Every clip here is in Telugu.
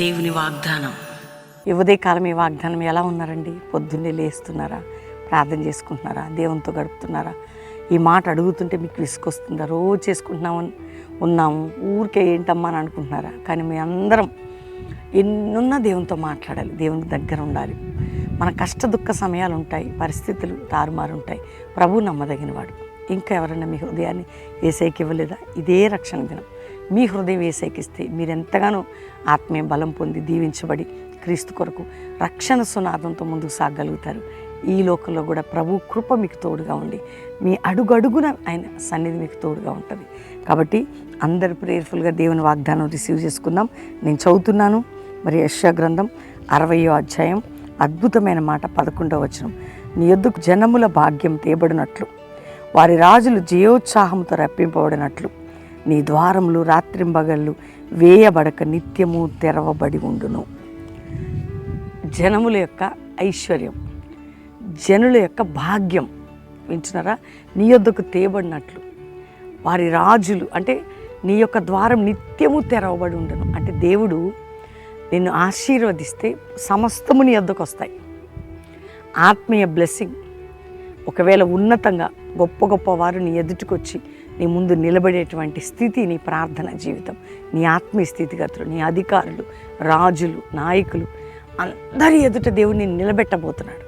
దేవుని వాగ్దానం. ఈ ఉదయకాలం ఈ వాగ్దానం ఎలా ఉన్నారండి? పొద్దున్నే లేస్తున్నారా? ప్రార్థన చేసుకుంటున్నారా? దేవునితో గడుపుతున్నారా? ఈ మాట అడుగుతుంటే మీకు విసుకొస్తుందా? రోజు ఉన్నాము ఊరికే ఏంటమ్మా అని అనుకుంటున్నారా? కానీ మీ అందరం ఎన్నున్నా దేవునితో మాట్లాడాలి, దేవుని దగ్గర ఉండాలి. మన కష్ట దుఃఖ సమయాలు ఉంటాయి, పరిస్థితులు తారుమారు ఉంటాయి. ప్రభువు నమ్మదగినవాడు. ఇంకా ఎవరైనా మీ హృదయాన్ని యేసయ్యకి ఇవ్వలేదా? ఇదే రక్షణ దినం. మీ హృదయం యేసయ్యకి ఇస్తే మీరు ఎంతగానో ఆత్మీయ బలం పొంది దీవించబడి క్రీస్తు కొరకు రక్షణ సునాదంతో ముందుకు సాగలుగుతారు. ఈ లోకంలో కూడా ప్రభు కృప మీకు తోడుగా ఉండి మీ అడుగడుగున ఆయన సన్నిధి మీకు తోడుగా ఉంటుంది. కాబట్టి అందరు ప్రేయర్ఫుల్గా దేవుని వాగ్దానం రిసీవ్ చేసుకుందాం. నేను చదువుతున్నాను. మరి యెషయా గ్రంథం 60వ అధ్యాయం అద్భుతమైన మాట 11వ వచనం. నీ యొద్దకు జనముల భాగ్యం తేబడినట్లు, వారి రాజులు జయోత్సాహంతో రప్పింపబడినట్లు నీ ద్వారములు రాత్రింబగళ్ళు వేయబడక నిత్యము తెరవబడి ఉండును. జనముల యొక్క ఐశ్వర్యం, జనుల యొక్క భాగ్యం వింటున్నారా? నీ యొద్దకు తేబడినట్లు వారి రాజులు అంటే నీ యొక్క ద్వారం నిత్యము తెరవబడి ఉండును. అంటే దేవుడు నిన్ను ఆశీర్వదిస్తే సమస్తము నీ యొద్దకు వస్తాయి. ఆత్మీయ బ్లెస్సింగ్. ఒకవేళ ఉన్నతంగా గొప్ప గొప్ప వారు నీ ఎదుటికొచ్చి నీ ముందు నిలబడేటువంటి స్థితి నీ ప్రార్థన జీవితం, నీ ఆత్మీయ స్థితిగతులు, నీ అధికారులు, రాజులు, నాయకులు అందరి ఎదుట దేవుడు నిన్ను నిలబెట్టబోతున్నాడు.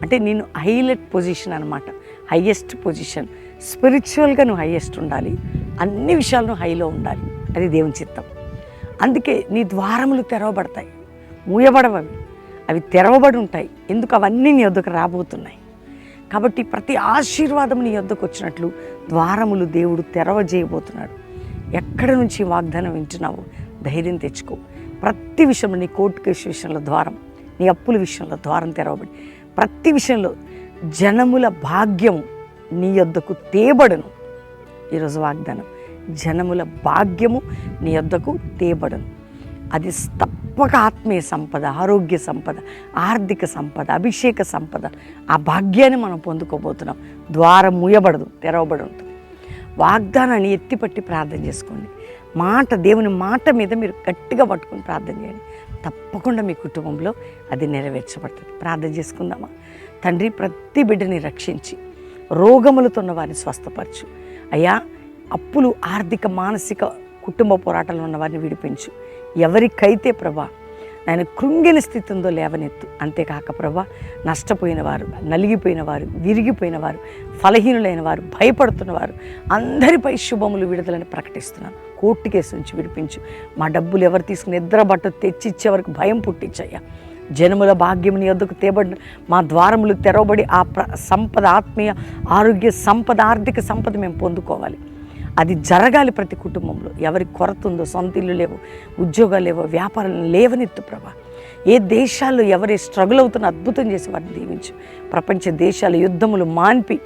అంటే నేను హైలైట్ పొజిషన్ అనమాట, హయ్యెస్ట్ పొజిషన్. స్పిరిచువల్గా నువ్వు హయ్యెస్ట్ ఉండాలి, అన్ని విషయాలు నువ్వు హైలో ఉండాలి. అది దేవుని చిత్తం. అందుకే నీ ద్వారములు తెరవబడతాయి, మూయబడవవి, అవి తెరవబడి ఉంటాయి. ఎందుకు? అవన్నీ నీ వద్దకు రాబోతున్నాయి. కాబట్టి ప్రతి ఆశీర్వాదం నీ వద్దకు వచ్చినట్లు ద్వారములు దేవుడు తెరవజేయబోతున్నాడు. ఎక్కడి నుంచి వాగ్దానం వింటున్నావు? ధైర్యం తెచ్చుకో. ప్రతి విషయంలో, నీ కోర్టు కేసు విషయంలో ద్వారం, నీ అప్పుల విషయంలో ద్వారం తెరవబడి, ప్రతి విషయంలో జనముల భాగ్యము నీ యొద్దకు తేబడను. ఈరోజు వాగ్దానం, జనముల భాగ్యము నీ యొద్దకు తేబడను. అది తప్పక ఆత్మీయ సంపద, ఆరోగ్య సంపద, ఆర్థిక సంపద, అభిషేక సంపద. ఆ భాగ్యాన్ని మనం పొందుకోబోతున్నాం. ద్వారం మూయబడదు, తెరవబడి ఉంటుంది. వాగ్దానాన్ని ఎత్తిపట్టి ప్రార్థన చేసుకోండి. దేవుని మాట మీద మీరు గట్టిగా పట్టుకొని ప్రార్థన చేయండి. తప్పకుండా మీ కుటుంబంలో అది నెరవేర్చబడుతుంది. ప్రార్థన చేసుకుందామా? తండ్రి, ప్రతి బిడ్డని రక్షించి రోగములతో ఉన్న వారిని స్వస్థపరచు అయ్యా. అప్పులు, ఆర్థిక, మానసిక, కుటుంబ పోరాటాలు ఉన్న వారిని విడిపించు. ఎవరికైతే ప్రభా ఆయన కృంగిన స్థితి ఉందో లేవనెత్తు. అంతేకాక ప్రభా, నష్టపోయిన వారు, నలిగిపోయిన వారు, విరిగిపోయిన వారు, ఫలహీనులైన వారు, భయపడుతున్న వారు అందరిపై శుభములు, విడుదలని ప్రకటిస్తున్నాను. కోర్టు కేసు నుంచి విడిపించు. మా డబ్బులు ఎవరు తీసుకుని నిద్రబట్ట తెచ్చిచ్చే వరకు భయం పుట్టించయ్యా. జనముల భాగ్యం నీ వద్దకు తేబడిన మా ద్వారములు తెరవబడి ఆ సంపద, ఆత్మీయ, ఆరోగ్య సంపద, ఆర్థిక సంపద మేము పొందుకోవాలి. అది జరగాలి ప్రతి కుటుంబంలో. ఎవరికి కొరత ఉందో, సొంత ఇల్లు లేవో, ఉద్యోగాలు లేవో, వ్యాపారాలు లేవనెత్తు ప్రభా. ఏ దేశాల్లో ఎవరి స్ట్రగుల్ అవుతున్న అద్భుతం చేసి వారిని దీవించు. ప్రపంచ దేశాల యుద్ధములు మాన్పి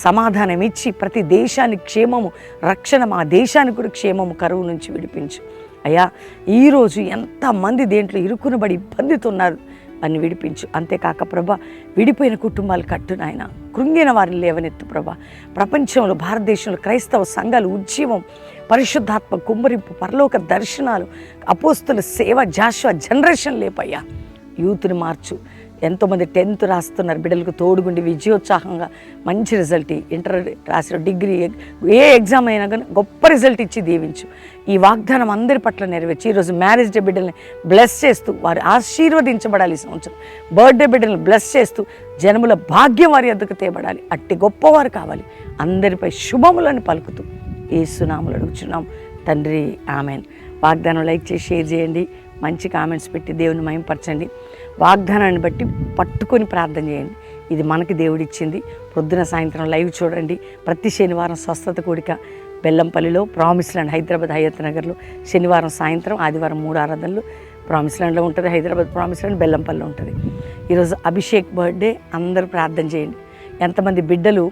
సమాధానం ఇచ్చి ప్రతి దేశానికి క్షేమము, రక్షణ, మా దేశానికి కూడా క్షేమము, కరువు నుంచి విడిపించు అయ్యా. ఈరోజు ఎంతమంది దేంట్లో ఇరుకునబడి ఇబ్బందితో ఉన్నారు, వారిని విడిపించు. అంతేకాక ప్రభా, విడిపోయిన కుటుంబాలు కట్టు నాయన, కృంగిన వారిని లేవనెత్తు ప్రభా. ప్రపంచంలో, భారతదేశంలో క్రైస్తవ సంఘాలు ఉద్యమం, పరిశుద్ధాత్మ కుమ్మరింపు, పరలోక దర్శనాలు, అపోస్తుల సేవ, జాషువా జనరేషన్ లేపయ్యా. యూత్ని మార్చు. ఎంతోమంది 10th రాస్తున్నారు, బిడ్డలకు తోడుగుండి విజయోత్సాహంగా మంచి రిజల్ట్, ఇంటర్ రాసిన, డిగ్రీ, ఏ ఎగ్జామ్ అయినా కానీ గొప్ప రిజల్ట్ ఇచ్చి దీవించు. ఈ వాగ్దానం అందరి పట్ల నెరవేర్చి ఈరోజు మ్యారేజ్ డే బిడ్డల్ని బ్లెస్ చేస్తూ వారు ఆశీర్వదించబడాలి. ఈ సంవత్సరం బర్త్డే బిడ్డలను బ్లెస్ చేస్తూ జనముల భాగ్యం వారి వద్దకు తేబడాలి. అట్టి గొప్పవారు కావాలి. అందరిపై శుభములను పలుకుతూ యేసునామములో అడుగుచున్నాం తండ్రి, ఆమెన్. వాగ్దానం లైక్ చేసి షేర్ చేయండి, మంచి కామెంట్స్ పెట్టి దేవుని మహిమపరచండి. వాగ్దానాన్ని బట్టి పట్టుకొని ప్రార్థన చేయండి. ఇది మనకి దేవుడిచ్చింది. పొద్దున సాయంత్రం లైవ్ చూడండి. ప్రతి శనివారం స్వస్థత కూడిక బెల్లంపల్లిలో, ప్రామిస్ ల్యాండ్ హైదరాబాద్ హయత్ నగర్లో శనివారం సాయంత్రం, ఆదివారం 3 ఆరాధనలు ప్రామిస్ ల్యాండ్లో ఉంటుంది. హైదరాబాద్ ప్రామిస్ ల్యాండ్, బెల్లంపల్లిలో ఉంటుంది. ఈరోజు అభిషేక్ బర్త్డే. అందరూ ప్రార్థన చేయండి. ఎంతమంది బిడ్డలు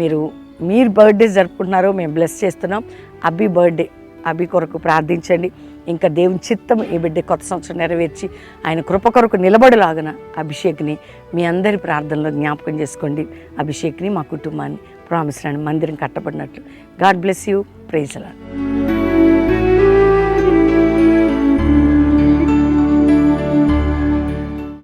మీరు బర్త్డే జరుపుకుంటున్నారో మేము బ్లెస్ చేస్తున్నాం. అబ్బి బర్త్డే, అభి కొరకు ప్రార్థించండి. ఇంకా దేవుని చిత్తం ఈ బిడ్డ కొత్త సంవత్సరం నెరవేర్చి ఆయన కృప కొరకు నిలబడలాగన అభిషేక్ని మీ అందరి ప్రార్థనలో జ్ఞాపకం చేసుకోండి. అభిషేక్ని, మా కుటుంబాన్ని ప్రామిస్ ల్యాండ్ మందిరం కట్టబడినట్లు. God bless you. Praise the lord.